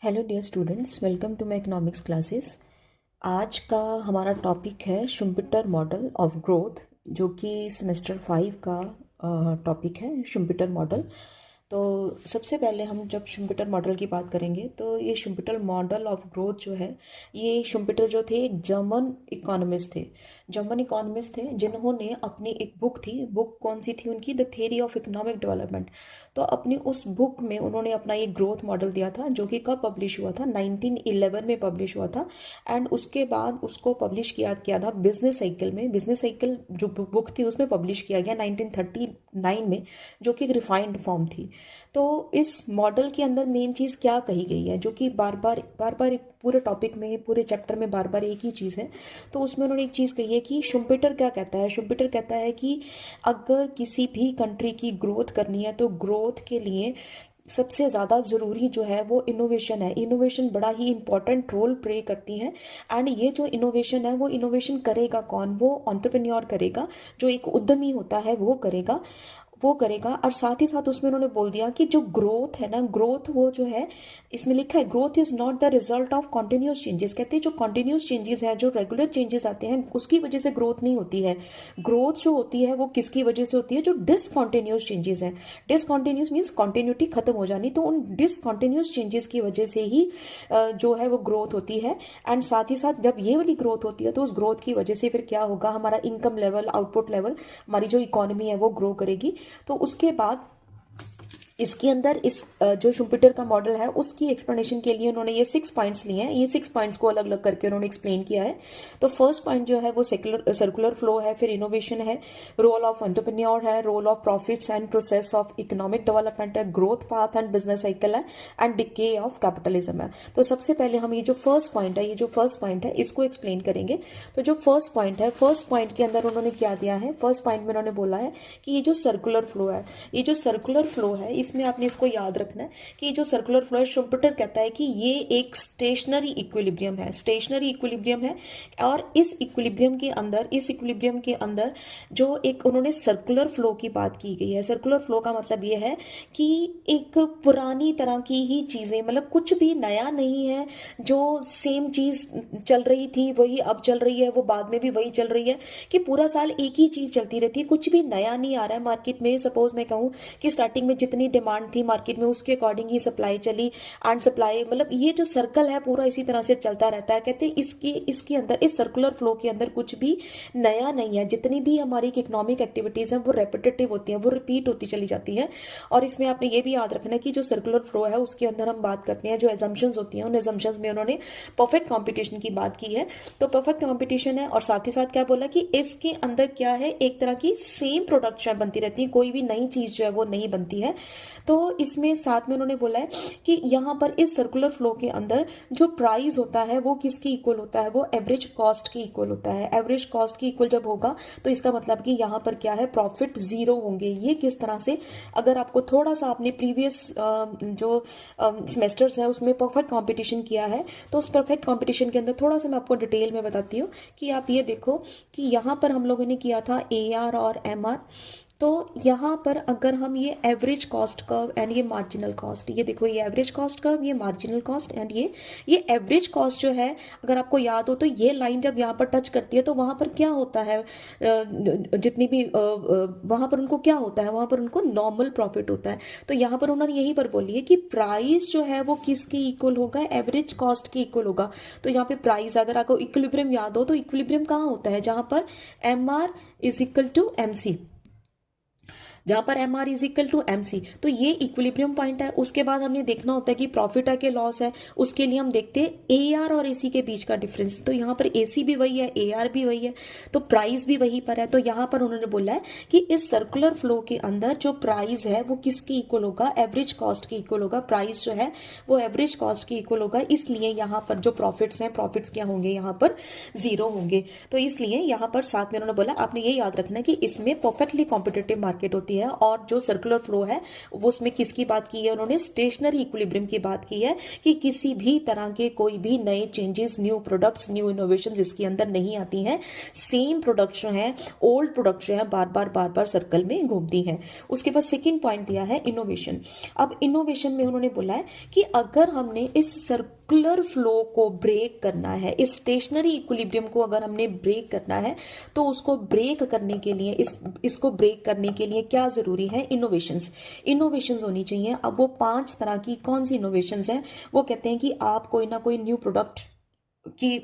Hello dear students, welcome to my economics classes. आज का हमारा टॉपिक है शुम्पिटर मॉडल ऑफ ग्रोथ, जो कि सेमेस्टर 5 का टॉपिक है शुम्पिटर मॉडल। तो सबसे पहले हम जब शुम्पिटर मॉडल की बात करेंगे तो ये शुम्पिटर मॉडल ऑफ ग्रोथ जो है, ये शुम्पिटर जो थे एक जर्मन इकोनॉमिस्ट थे जिन्होंने अपनी एक बुक कौन सी थी उनकी, the theory of economic development. तो अपनी उस बुक में उन्होंने अपना एक ग्रोथ मॉडल दिया था, जो कि कब पब्लिश हुआ था, 1911 में पब्लिश हुआ था। एंड उसके बाद उसको पब्लिश किया था बिजनेस साइकिल जो बुक थी उसमें पब्लिश किया गया 1939 में, जो कि एक रिफाइंड फॉर्म थी। तो इस मॉडल के अंदर मेन चीज़ क्या कही गई है, जो कि बार बार पूरे टॉपिक में, पूरे चैप्टर में बार बार एक ही चीज़ है। तो उसमें उन्होंने एक चीज़ कही है कि शुम्पिटर क्या कहता है। शुम्पिटर कहता है कि अगर किसी भी कंट्री की ग्रोथ करनी है तो ग्रोथ के लिए सबसे ज़्यादा ज़रूरी जो है वो इनोवेशन है। इनोवेशन बड़ा ही इंपॉर्टेंट रोल प्ले करती है। एंड ये जो इनोवेशन है वो इनोवेशन करेगा कौन, वो एंटरप्रेन्योर करेगा, जो एक उद्यमी होता है वो करेगा। और साथ ही साथ उसमें उन्होंने बोल दिया कि जो ग्रोथ है ना, ग्रोथ वो जो है, इसमें लिखा है growth is not the result of continuous changes. कहते हैं जो कॉन्टिन्यूस चेंजेस है, जो रेगुलर चेंजेस आते हैं, उसकी वजह से ग्रोथ नहीं होती है। ग्रोथ जो होती है वो किसकी वजह से होती है, जो डिसकॉन्टिन्यूस चेंजेस है। डिसकॉन्टिन्यूस मीन्स कॉन्टिन्यूटी खत्म हो जानी, तो उन डिसकॉन्टिन्यूस चेंजेस की वजह से ही जो है वो ग्रोथ होती है। एंड साथ ही साथ जब ये वाली ग्रोथ होती है तो उस ग्रोथ की वजह से फिर क्या होगा, हमारा इनकम लेवल, आउटपुट लेवल, हमारी जो इकोनॉमी है वो ग्रो करेगी। तो उसके बाद इसके अंदर इस जो शुम्पिटर का मॉडल है उसकी एक्सप्लेनेशन के लिए उन्होंने ये 6 पॉइंट्स लिए हैं। ये 6 पॉइंट्स को अलग अलग करके उन्होंने एक्सप्लेन किया है। तो फर्स्ट पॉइंट जो है वो सर्कुलर फ्लो है, फिर इनोवेशन है, रोल ऑफ एंटरप्रेन्योर है, role of profits and process of economic development है, growth path and business cycle है, एंड डिके ऑफ कैपिटलिज्म है। तो सबसे पहले हम ये जो फर्स्ट पॉइंट है इसको एक्सप्लेन करेंगे। तो जो फर्स्ट पॉइंट के अंदर उन्होंने क्या दिया है, फर्स्ट पॉइंट में उन्होंने बोला है कि ये जो सर्कुलर फ्लो है, इसमें आपने इसको याद रखना है कि जो सर्कुलर फ्लो है, शुम्पिटर कहता है कि ये एक स्टेशनरी इक्विलिब्रियम है। और इस इक्विलिब्रियम के अंदर जो एक उन्होंने सर्कुलर फ्लो की बात की गई है। सर्कुलर फ्लो का मतलब ये है कि एक पुरानी तरह की ही चीज़ें, मतलब कुछ भी नया नहीं है, जो सेम चीज़ चल रही थी वही अब चल रही है, वो बाद में भी वही चल रही है, कि पूरा साल एक ही चीज़ चलती रहती है, कुछ भी नया नहीं आ रहा है मार्केट में। सपोज मैं कहूँ कि स्टार्टिंग में जितनी डिमांड थी मार्केट में उसके अकॉर्डिंग ही सप्लाई चली, एंड सप्लाई, मतलब ये जो सर्कल है पूरा इसी तरह से चलता रहता है। कहते हैं इसके अंदर, इस सर्कुलर फ्लो के अंदर कुछ भी नया नहीं है। जितनी भी हमारी इकोनॉमिक एक्टिविटीज हैं वो रेपिटेटिव होती हैं, वो रिपीट होती चली जाती हैं। और इसमें आपने ये भी याद रखना है कि जो सर्कुलर फ्लो है उसके अंदर हम बात करते हैं जो एजम्पशंस होती हैं, उन एजम्पशंस में उन्होंने परफेक्ट कॉम्पिटिशन की बात की है। तो परफेक्ट कॉम्पिटिशन है, और साथ ही साथ क्या बोला कि इसके अंदर क्या है, एक तरह की सेम प्रोडक्शन बनती रहती है, कोई भी नई चीज जो है वो नहीं बनती है। तो इसमें साथ में उन्होंने बोला है कि यहाँ पर इस सर्कुलर फ्लो के अंदर जो प्राइस होता है वो किसकी इक्वल होता है, वो एवरेज कॉस्ट की इक्वल होता है। एवरेज कॉस्ट की इक्वल जब होगा तो इसका मतलब कि यहाँ पर क्या है, प्रॉफिट जीरो होंगे। ये किस तरह से, अगर आपको थोड़ा सा अपने प्रीवियस जो सेमेस्टर्स है उसमें परफेक्ट कंपटीशन किया है, तो उस परफेक्ट कंपटीशन के अंदर थोड़ा सा मैं आपको डिटेल में बताती हूँ कि आप ये देखो कि यहाँ पर हम लोगों ने किया था AR और MR। तो यहाँ पर अगर हम ये एवरेज कॉस्ट कर्व एंड ये मार्जिनल कॉस्ट, ये देखो, ये एवरेज कॉस्ट कर्व, ये मार्जिनल कॉस्ट एंड ये एवरेज कॉस्ट जो है, अगर आपको याद हो तो ये लाइन जब यहाँ पर टच करती है तो वहाँ पर क्या होता है, जितनी भी वहाँ पर उनको क्या होता है, वहाँ पर उनको नॉर्मल प्रॉफिट होता है। तो यहाँ पर उन्होंने यहीं पर बोली है कि प्राइस जो है वो किसकी इक्वल होगा, एवरेज कॉस्ट की इक्वल होगा। तो यहाँ पे प्राइस, अगर आपको इक्विलिब्रियम याद हो तो इक्विलिब्रियम कहाँ होता है, जहाँ पर MR is equal to MC, जहां पर MR is equal to MC। तो ये इक्विलिब्रियम पॉइंट है। उसके बाद हमने देखना होता है कि प्रॉफिट है कि लॉस है, उसके लिए हम देखते हैं AR और AC के बीच का डिफरेंस। तो यहाँ पर AC भी वही है, AR भी वही है, तो प्राइस भी वहीं पर है। तो यहाँ पर उन्होंने बोला है कि इस सर्कुलर फ्लो के अंदर जो प्राइस है वो किसकी इक्वल होगा, एवरेज कॉस्ट की इक्वल होगा। प्राइस जो है वो एवरेज कॉस्ट की इक्वल होगा, इसलिए यहाँ पर जो प्रॉफिट्स हैं, प्रॉफिट्स क्या होंगे, यहाँ पर जीरो होंगे। तो इसलिए यहाँ पर साथ में उन्होंने बोला, आपने ये याद रखना है कि इसमें परफेक्टली कॉम्पिटेटिव मार्केट होती होती है, और जो सर्कुलर फ्लो है वो उसमें किसकी बात की है उन्होंने, स्टेशनरी इक्विलिब्रियम की बात की है, कि किसी भी तरह के कोई भी नए changes, new products, new innovations इसके अंदर नहीं आती हैं। सेम प्रोडक्ट्स जो हैं, ओल्ड प्रोडक्ट्स जो हैं, बार बार सर्कल में घूमती हैं। उसके बाद सेकेंड पॉइंट दिया है इनोवेशन। अब इनोवेशन में उन्होंने बोला है कि अगर हमने इस सर्कुलर फ्लो को ब्रेक करना है, इस स्टेशनरी इक्विलिब्रियम को अगर हमने ब्रेक करना है, तो उसको ब्रेक करने के लिए, इसको ब्रेक करने के लिए क्या जरूरी है, इनोवेशंस होनी चाहिए। अब वो 5 तरह की कौन सी इनोवेशंस हैं, वो कहते हैं कि आप कोई ना कोई न्यू प्रोडक्ट की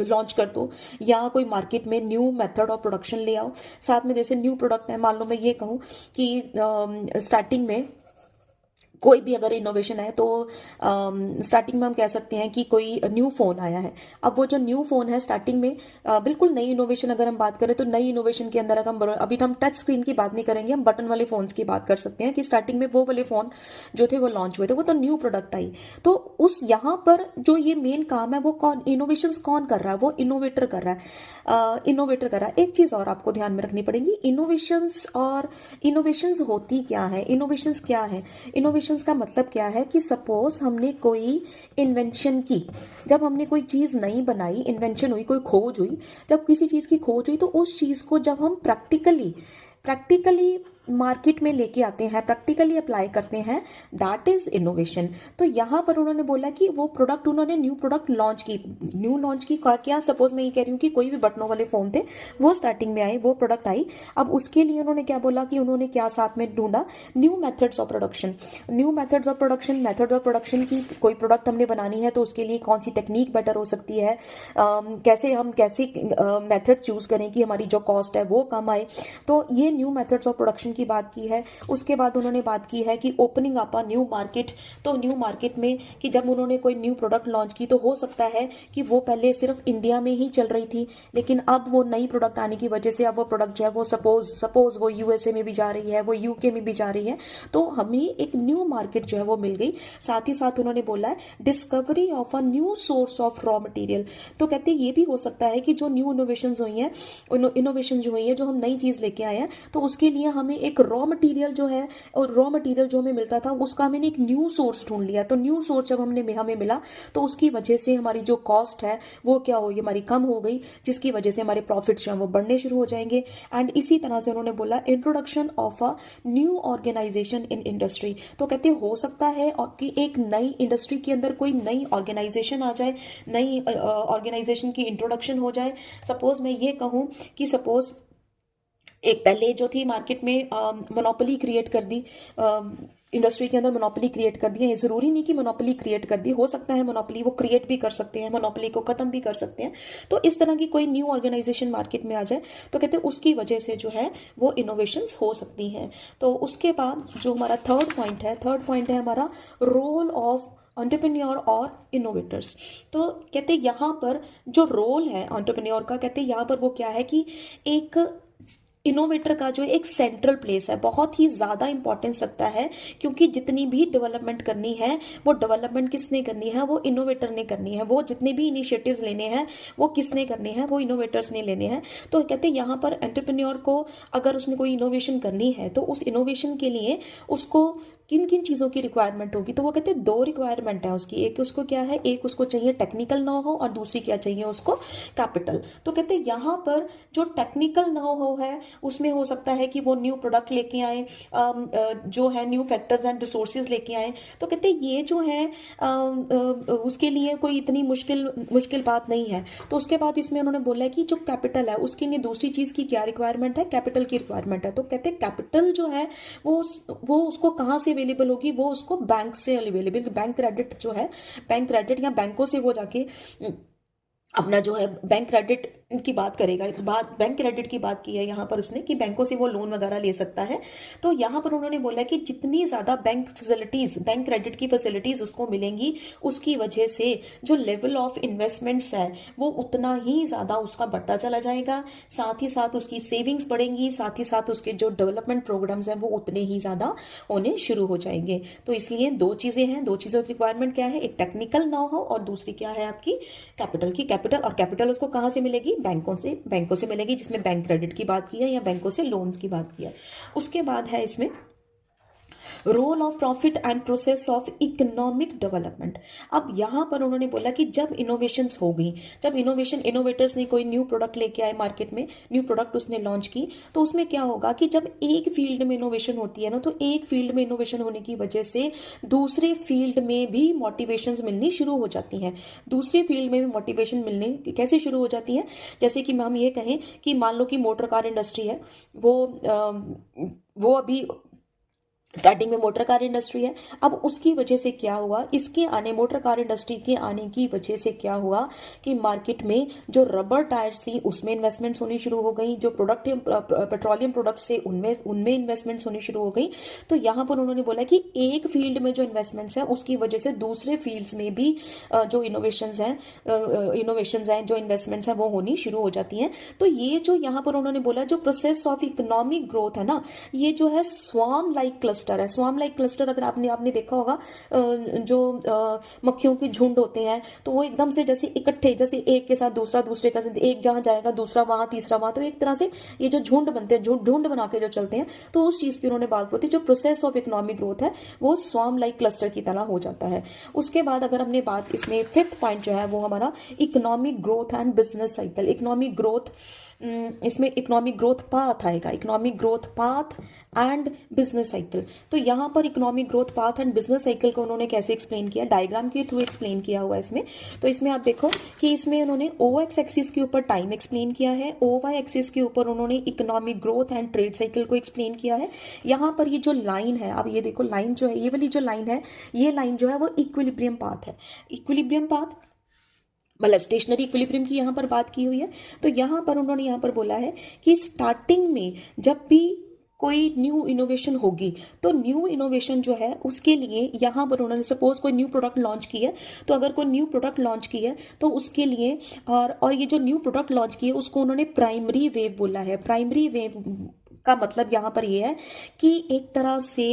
लॉन्च कर दो, या कोई मार्केट में न्यू मेथड ऑफ प्रोडक्शन ले आओ। साथ में जैसे न्यू प्रोडक्ट है, मान लो मैं ये कहूँ कि स्टार्टिंग में कोई भी अगर इनोवेशन है, तो स्टार्टिंग में हम कह सकते हैं कि कोई न्यू फोन आया है। अब वो जो न्यू फोन है स्टार्टिंग में बिल्कुल नई इनोवेशन अगर हम बात करें, तो नई इनोवेशन के अंदर अगर अभी हम टच स्क्रीन की बात नहीं करेंगे, हम बटन वाले फोन्स की बात कर सकते हैं कि स्टार्टिंग में वो वाले फोन जो थे वो लॉन्च हुए थे, वो तो न्यू प्रोडक्ट आई। तो उस यहाँ पर जो ये मेन काम है वो कौन, इनोवेशन कौन कर रहा है, वो इनोवेटर कर रहा है, इनोवेटर कर रहा है। एक चीज और आपको ध्यान में रखनी पड़ेगी, इनोवेशंस और इनोवेशंस होती क्या है, इनोवेशंस क्या है, इनोवेशंस का मतलब क्या है कि सपोज हमने कोई इन्वेंशन की, जब हमने कोई चीज नई बनाई, इन्वेंशन हुई, कोई खोज हुई, जब किसी चीज की खोज हुई, तो उस चीज को जब हम प्रैक्टिकली मार्केट में लेके आते हैं, प्रैक्टिकली अप्लाई करते हैं, दैट इज इनोवेशन। तो यहां पर उन्होंने बोला कि वो प्रोडक्ट, उन्होंने न्यू प्रोडक्ट लॉन्च की, क्या सपोज मैं ये कह रही हूँ कि कोई भी बटनों वाले फोन थे, वो स्टार्टिंग में आए, वो प्रोडक्ट आई। अब उसके लिए उन्होंने क्या बोला कि उन्होंने क्या साथ में ढूंढा, new methods of production. Methods of production की कोई प्रोडक्ट हमने बनानी है, तो उसके लिए कौन सी टेक्निक बेटर हो सकती है, कैसे मेथड चूज करें कि हमारी जो कॉस्ट है वो कम आए। तो ये न्यू मेथड्स ऑफ प्रोडक्शन की बात की है। उसके बाद उन्होंने बात की है कि opening up a new market. तो न्यू मार्केट में कि जब उन्होंने कोई न्यू प्रोडक्ट लॉन्च की, तो हो सकता है कि वो पहले सिर्फ इंडिया में ही चल रही थी, लेकिन अब वो नई प्रोडक्ट आने की वजह से अब वो प्रोडक्ट जो है वो सपोज वो यूएसए में भी जा रही है, वो यूके में भी जा रही है, तो हमें एक न्यू मार्केट जो है वो मिल गई। साथ ही साथ उन्होंने बोला है discovery of a new source of raw material. तो कहते ये भी हो सकता है कि जो न्यू इनोवेशन हुई है, जो हम नई चीज लेके आए हैं, तो उसके लिए हमें एक रॉ मटेरियल जो है, और रॉ मटेरियल जो हमें मिलता था उसका हमने एक न्यू सोर्स ढूंढ लिया। तो न्यू सोर्स जब हमें मिला, तो उसकी वजह से हमारी जो कॉस्ट है वो क्या होगी, हमारी कम हो गई, जिसकी वजह से हमारे प्रॉफिट जो है वो बढ़ने शुरू हो जाएंगे। एंड इसी तरह से उन्होंने बोला introduction of a new organisation in industry. तो कहते हो सकता है कि एक नई इंडस्ट्री के अंदर कोई नई ऑर्गेनाइजेशन आ जाए, नई ऑर्गेनाइजेशन की इंट्रोडक्शन हो जाए। सपोज मैं ये कहूँ कि सपोज एक पहले जो थी मार्केट में मोनोपोली क्रिएट कर दी, इंडस्ट्री के अंदर मोनोपोली क्रिएट कर दी है। जरूरी नहीं कि मोनोपोली क्रिएट कर दी, हो सकता है मोनोपोली वो क्रिएट भी कर सकते हैं, मोनोपोली को खत्म भी कर सकते हैं। तो इस तरह की कोई न्यू ऑर्गेनाइजेशन मार्केट में आ जाए, तो कहते हैं उसकी वजह से जो है वो इनोवेशंस हो सकती हैं। तो उसके बाद जो हमारा थर्ड पॉइंट है हमारा रोल ऑफ एंटरप्रेन्योर और इनोवेटर्स। तो कहते यहाँ पर जो रोल है एंटरप्रेन्योर का, कहते यहाँ पर वो क्या है कि एक इनोवेटर का जो एक सेंट्रल प्लेस है, बहुत ही ज़्यादा इंपॉर्टेंस रखता है, क्योंकि जितनी भी डेवलपमेंट करनी है, वो डेवलपमेंट किसने करनी है, वो इनोवेटर ने करनी है। वो जितने भी इनिशिएटिव्स लेने हैं वो किसने करने हैं, वो इनोवेटर्स ने लेने हैं। तो कहते हैं यहाँ पर एंटरप्रेन्योर को अगर उसने कोई इनोवेशन करनी है, तो उस इनोवेशन के लिए उसको किन किन चीज़ों की रिक्वायरमेंट होगी। तो वो कहते हैं 2 रिक्वायरमेंट है उसकी, एक उसको क्या है, एक उसको चाहिए टेक्निकल नो हाउ, और दूसरी क्या चाहिए उसको, कैपिटल। तो कहते हैं यहाँ पर जो टेक्निकल नो हाउ है उसमें हो सकता है कि वो न्यू प्रोडक्ट लेके आए, जो है न्यू फैक्टर्स एंड रिसोर्सेज लेके आए। तो कहते हैं ये जो है उसके लिए कोई इतनी मुश्किल बात नहीं है। तो उसके बाद इसमें उन्होंने बोला है कि जो कैपिटल है उसके लिए दूसरी चीज़ की क्या रिक्वायरमेंट है, कैपिटल की रिक्वायरमेंट है। तो कहते हैं कैपिटल जो है वो उसको कहाँ से अवेलेबल होगी, वो उसको बैंक से अवेलेबल, बैंक क्रेडिट जो है, बैंक क्रेडिट या बैंकों से वो जाके अपना जो है बैंक क्रेडिट की बात करेगा। बैंक क्रेडिट की बात की है यहाँ पर उसने कि बैंकों से वो लोन वगैरह ले सकता है। तो यहाँ पर उन्होंने बोला कि जितनी ज़्यादा बैंक क्रेडिट की फैसिलिटीज़ उसको मिलेंगी, उसकी वजह से जो लेवल ऑफ इन्वेस्टमेंट्स है वो उतना ही ज़्यादा उसका बढ़ता चला जाएगा। साथ ही साथ उसकी सेविंग्स बढ़ेंगी, साथ ही साथ उसके जो डेवलपमेंट प्रोग्राम्स हैं वो उतने ही ज़्यादा होने शुरू हो जाएंगे। तो इसलिए 2 चीज़ें हैं, 2 चीज़ों की रिक्वायरमेंट क्या है, एक टेक्निकल नो हाउ और दूसरी क्या है आपकी कैपिटल की। कैपिटल उसको कहाँ से मिलेगी, बैंकों से मिलेगी, जिसमें बैंक क्रेडिट की बात की है या बैंकों से लोन्स की बात की है। उसके बाद है इसमें role of profit and process of economic development. अब यहां पर उन्होंने बोला कि जब इनोवेशंस हो गई, जब इनोवेटर्स ने कोई न्यू प्रोडक्ट लेके आए मार्केट में, न्यू प्रोडक्ट उसने लॉन्च की, तो उसमें क्या होगा कि जब एक फील्ड में इनोवेशन होती है ना, तो एक फील्ड में इनोवेशन होने की वजह से दूसरे फील्ड में भी मोटिवेशंस मिलनी शुरू हो जाती हैं। दूसरे फील्ड में भी मोटिवेशन मिलने कैसे शुरू हो जाती है, जैसे कि हम ये कहें कि मान लो कि मोटर कार इंडस्ट्री है, वो अभी स्टार्टिंग में मोटर कार इंडस्ट्री है। अब उसकी वजह से क्या हुआ, इसके आने मोटर कार इंडस्ट्री के आने की वजह से क्या हुआ कि मार्केट में जो रबर टायर्स थी उसमें इन्वेस्टमेंट्स होनी शुरू हो गई, जो प्रोडक्ट पेट्रोलियम प्रोडक्ट्स से उनमें इन्वेस्टमेंट्स होनी शुरू हो गई। तो यहाँ पर उन्होंने बोला कि एक फील्ड में जो इन्वेस्टमेंट्स हैं उसकी वजह से दूसरे फील्ड्स में भी जो इनोवेशंस हैं, जो इन्वेस्टमेंट्स हैं वो होनी शुरू हो जाती हैं। तो ये जो यहाँ पर उन्होंने बोला जो प्रोसेस ऑफ इकोनॉमिक ग्रोथ है ना, ये जो है स्वार्म लाइक क्लस्टर है। स्वार्म लाइक क्लस्टर अगर आपने देखा होगा, जो मक्खियों के झुंड होते हैं तो वो एकदम से जैसे इकट्ठे, जैसे एक के साथ दूसरा, दूसरे का साथ, एक जहां जाएगा दूसरा वहां, तीसरा वहां, तो एक तरह से ये जो झुंड बनते हैं, झुंड बना के जो चलते हैं, तो उस चीज की उन्होंने बात बोली। जो प्रोसेस ऑफ इकोनॉमिक ग्रोथ है वो स्वार्म लाइक क्लस्टर की तरह हो जाता है। उसके बाद अगर हमने बात, इसमें फिफ्थ पॉइंट जो है वो हमारा economic growth and business cycle. Economic growth, इसमें इकोनॉमिक ग्रोथ पाथ आएगा, economic growth path and business cycle. तो यहाँ पर economic growth path and business cycle को उन्होंने कैसे एक्सप्लेन किया, डायग्राम के थ्रू एक्सप्लेन किया हुआ है इसमें। तो इसमें आप देखो कि इसमें उन्होंने ओ एक्स एक्सिस के ऊपर टाइम एक्सप्लेन किया है, ओ वाई एक्सिस के ऊपर उन्होंने economic growth and trade cycle को एक्सप्लेन किया है। यहाँ पर ये जो लाइन है, अब ये देखो लाइन जो है, ये वाली जो लाइन है, ये लाइन जो है वो इक्विलिब्रियम पाथ है। इक्विलिब्रियम पाथ मतलब स्टेशनरी इक्विलिब्रियम की यहाँ पर बात की हुई है। तो यहाँ पर उन्होंने यहाँ पर बोला है कि स्टार्टिंग में जब भी कोई न्यू इनोवेशन होगी, तो न्यू इनोवेशन जो है उसके लिए यहाँ पर उन्होंने सपोज कोई न्यू प्रोडक्ट लॉन्च की है, तो अगर कोई न्यू प्रोडक्ट लॉन्च की है तो उसके लिए और ये जो न्यू प्रोडक्ट लॉन्च की है उसको उन्होंने प्राइमरी वेव बोला है। प्राइमरी वेव का मतलब यहाँ पर ये है कि एक तरह से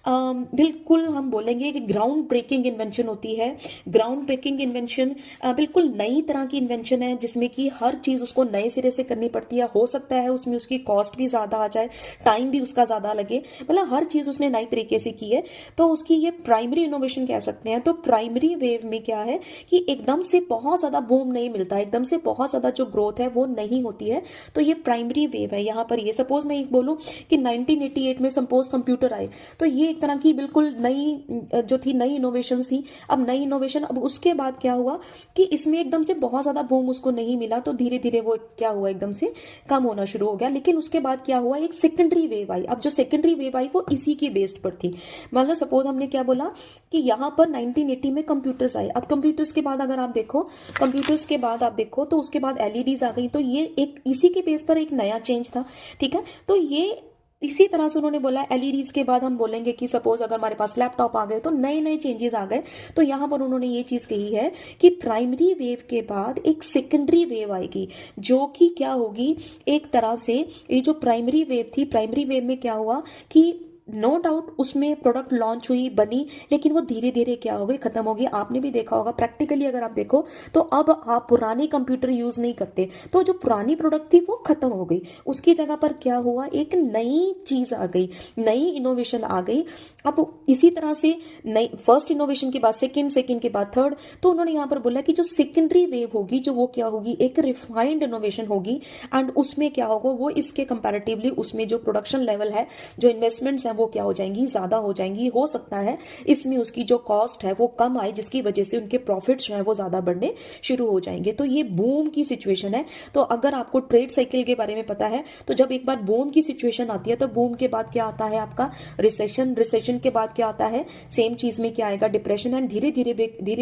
बिल्कुल हम बोलेंगे कि ग्राउंड ब्रेकिंग इन्वेंशन होती है। ग्राउंड ब्रेकिंग इन्वेंशन बिल्कुल नई तरह की इन्वेंशन है, जिसमें कि हर चीज़ उसको नए सिरे से करनी पड़ती है। हो सकता है उसमें उसकी कॉस्ट भी ज़्यादा आ जाए, टाइम भी उसका ज़्यादा लगे, मतलब हर चीज़ उसने नई तरीके से की है, तो उसकी ये प्राइमरी इनोवेशन कह सकते हैं। तो प्राइमरी वेव में क्या है कि एकदम से बहुत ज़्यादा बूम नहीं मिलता, एकदम से बहुत ज़्यादा जो ग्रोथ है वो नहीं होती है, तो ये प्राइमरी वेव है। यहाँ पर ये सपोज मैं बोलूं कि 1988 में सपोज कंप्यूटर आए, तो ये एक तरह की बिल्कुल नई जो थी, नई इनोवेशन थी। अब नई इनोवेशन, अब उसके बाद क्या हुआ कि इसमें एकदम से बहुत ज्यादा बूम उसको नहीं मिला, तो धीरे धीरे वो क्या हुआ, एकदम से कम होना शुरू हो गया। लेकिन उसके बाद क्या हुआ, एक सेकेंडरी वेव आई। अब जो सेकेंडरी वेव आई वो इसी की बेस्ड पर थी। मान लो सपोज हमने क्या बोला कि यहाँ पर 1980 में कंप्यूटर्स आए। अब कंप्यूटर्स के बाद अगर आप देखो, कंप्यूटर्स के बाद आप देखो तो उसके बाद एलईडीज आ गई, तो ये एक इसी के बेस पर एक नया चेंज था। ठीक है, तो ये इसी तरह से उन्होंने बोला एलईडीज के बाद हम बोलेंगे कि सपोज अगर हमारे पास लैपटॉप आ गए तो नए नए चेंजेस आ गए। तो यहां पर उन्होंने ये चीज कही है कि प्राइमरी वेव के बाद एक सेकेंडरी वेव आएगी, जो कि क्या होगी, एक तरह से ये जो प्राइमरी वेव थी, प्राइमरी वेव में क्या हुआ कि नो डाउट उसमें प्रोडक्ट लॉन्च हुई, बनी, लेकिन वो धीरे धीरे क्या हो गई, खत्म हो गई। आपने भी देखा होगा प्रैक्टिकली, अगर आप देखो तो अब आप पुराने कंप्यूटर यूज नहीं करते, तो जो पुरानी प्रोडक्ट थी वो खत्म हो गई। उसकी जगह पर क्या हुआ, एक नई चीज आ गई, नई इनोवेशन आ गई। अब इसी तरह से नई फर्स्ट इनोवेशन के बाद सेकेंड, सेकेंड के बाद थर्ड, तो उन्होंने यहाँ पर बोला कि जो सेकेंडरी वेव होगी, जो वो क्या होगी, एक रिफाइंड इनोवेशन होगी। एंड उसमें क्या होगा, वो इसके कंपैरेटिवली उसमें जो प्रोडक्शन लेवल है, जो इन्वेस्टमेंट्स हैं वो क्या हो जाएंगी, ज्यादा हो जाएंगी। हो सकता है इसमें उसकी जो कॉस्ट है वो कम आए, जिसकी वजह से उनके प्रॉफिट्स जो है वो ज्यादा बढ़ने शुरू हो जाएंगे। तो ये बूम की सिचुएशन है। तो अगर आपको ट्रेड साइकिल के बारे में पता है, तो जब एक बार बूम की सिचुएशन आती है तो बूम के बाद क्या आता है आपका रिसेशन, रिसेशन के बाद क्या आता है, सेम चीज में क्या आएगा, डिप्रेशन। एंड धीरे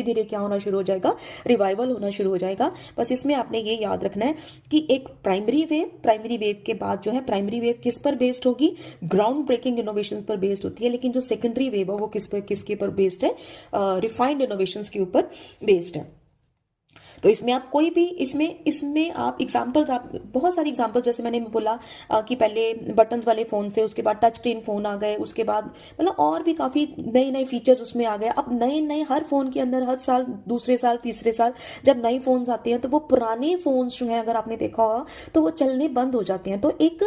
धीरे क्या होना शुरू हो जाएगा, रिवाइवल होना शुरू हो जाएगा। बस इसमें आपने ये याद रखना है कि एक प्राइमरी वेव के बाद जो है, प्राइमरी वेव किस पर बेस्ड होगी, ग्राउंड ब्रेकिंग इनोवेशन पर बेस्ड होती है। लेकिन जो सेकेंडरी वेव है वो किसके ऊपर बेस्ड है, रिफाइंड इनोवेशंस के ऊपर बेस्ड है। तो इसमें आप कोई भी इसमें इसमें आप एग्जांपल्स, आप बहुत सारी एग्जांपल्स, जैसे मैंने बोला कि पहले बटन्स वाले फ़ोन थे, उसके बाद टच स्क्रीन फ़ोन आ गए, उसके बाद मतलब और भी काफ़ी नए नए फीचर्स उसमें आ गए। अब नए नए हर फ़ोन के अंदर हर साल, दूसरे साल, तीसरे साल जब नए फ़ोन्स आते हैं तो वो पुराने फ़ोन्स जो हैं, अगर आपने देखा होगा तो वो चलने बंद हो जाते हैं। तो एक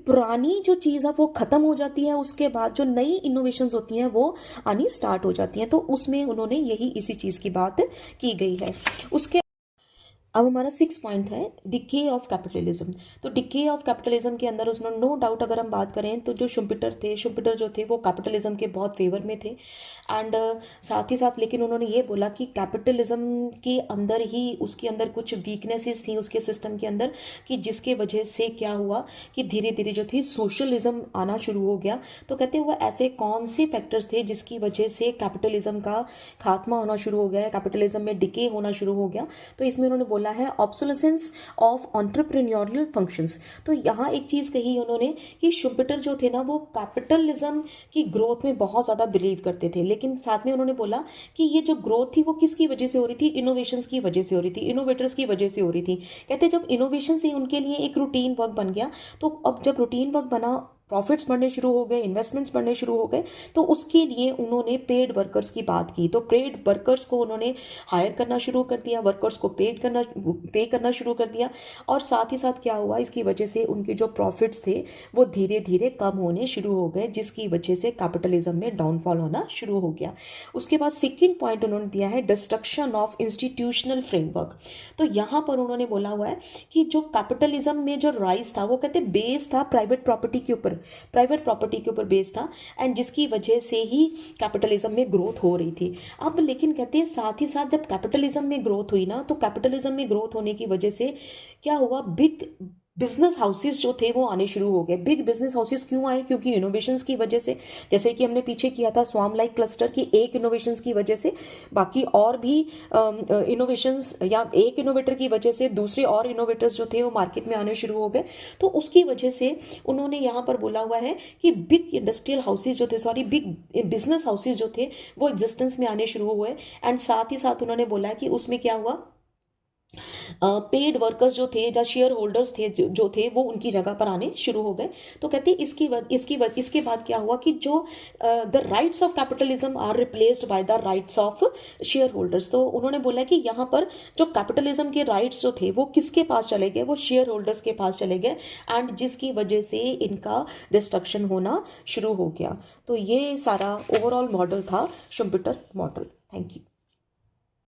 पुरानी जो चीज़ है वो ख़त्म हो जाती है, उसके बाद जो नई इनोवेशंस होती हैं वो आनी स्टार्ट हो जाती हैं। तो उसमें उन्होंने यही इसी चीज़ की बात की गई है। उसके अब हमारा 6 पॉइंट है डिके ऑफ कैपिटलिज्म। तो डिके ऑफ कैपिटलिज्म के अंदर उसने नो डाउट, अगर हम बात करें तो जो शुम्पिटर जो थे वो कैपिटलिज्म के बहुत फेवर में थे। एंड साथ ही साथ लेकिन उन्होंने ये बोला कि कैपिटलिज्म के अंदर ही उसके अंदर कुछ वीकनेसेस थी उसके सिस्टम के अंदर, कि जिसके वजह से क्या हुआ कि धीरे धीरे जो थी सोशलिज्म आना शुरू हो गया। तो कहते हुए ऐसे कौन से फैक्टर्स थे जिसकी वजह से कैपिटलिज्म का खात्मा होना शुरू हो गया, कैपिटलिज्म में डिके होना शुरू हो गया। तो इसमें उन्होंने बोला है ऑब्सोलेसेंस ऑफ एंटरप्रेन्योरियल फंक्शंस। तो यहाँ एक चीज़ कही उन्होंने कि शुम्पिटर जो थे ना वो कैपिटलिज्म की ग्रोथ में बहुत ज़्यादा बिलीव करते थे, लेकिन साथ में उन्होंने बोला कि ये जो ग्रोथ थी वो किसकी वजह से हो रही थी, इनोवेशंस की वजह से हो रही थी, इनोवेटर्स की वजह से हो रही थी। कहते जब इनोवेशन से उनके लिए एक रूटीन वर्क बन गया, तो अब जब रूटीन वर्क बना, प्रॉफिट्स बढ़ने शुरू हो गए, इन्वेस्टमेंट्स बढ़ने शुरू हो गए, तो उसके लिए उन्होंने पेड वर्कर्स की बात की। तो पेड वर्कर्स को उन्होंने हायर करना शुरू कर दिया, वर्कर्स को पे करना शुरू कर दिया। और साथ ही साथ क्या हुआ, इसकी वजह से उनके जो प्रॉफिट्स थे वो धीरे धीरे कम होने शुरू हो गए, जिसकी वजह से कैपिटलिज्म में डाउनफॉल होना शुरू हो गया। उसके बाद सेकेंड पॉइंट उन्होंने दिया है डिस्ट्रक्शन ऑफ इंस्टीट्यूशनल फ्रेमवर्क। तो यहाँ पर उन्होंने बोला हुआ है कि जो कैपिटलिज्म में जो राइज था वो कहते बेस था प्राइवेट प्रॉपर्टी के ऊपर बेस था, एंड जिसकी वजह से ही कैपिटलिज्म में ग्रोथ हो रही थी। अब लेकिन कहते हैं साथ ही साथ जब कैपिटलिज्म में ग्रोथ हुई ना, तो कैपिटलिज्म में ग्रोथ होने की वजह से क्या हुआ, बिग बिजनेस हाउसेस जो थे वो आने शुरू हो गए। बिग बिजनेस हाउसेस क्यों आए, क्योंकि इनोवेशंस की वजह से, जैसे कि हमने पीछे किया था स्वार्म लाइक क्लस्टर की, एक इनोवेशंस की वजह से बाकी और भी इनोवेशंस, या एक इनोवेटर की वजह से दूसरे और इनोवेटर्स जो थे वो मार्केट में आने शुरू हो गए। तो उसकी वजह से उन्होंने यहाँ पर बोला हुआ है कि बिग इंडस्ट्रियल हाउसेज जो थे, सॉरी बिग बिजनेस हाउसेज जो थे वो एग्जिस्टेंस में आने शुरू हुए। एंड साथ ही साथ उन्होंने बोला कि उसमें क्या हुआ, पेड वर्कर्स जो थे या शेयर होल्डर्स थे जो थे वो उनकी जगह पर आने शुरू हो गए। तो कहते इसके बाद क्या हुआ कि जो the rights of capitalism are replaced by the rights of share holders. तो उन्होंने बोला कि यहाँ पर जो कैपिटलिज्म के राइट्स जो थे वो किसके पास चले गए, वो शेयर होल्डर्स के पास चले गए, एंड जिसकी वजह से इनका डिस्ट्रक्शन होना शुरू हो गया। तो ये सारा ओवरऑल मॉडल था शुम्पिटर मॉडल। Thank you.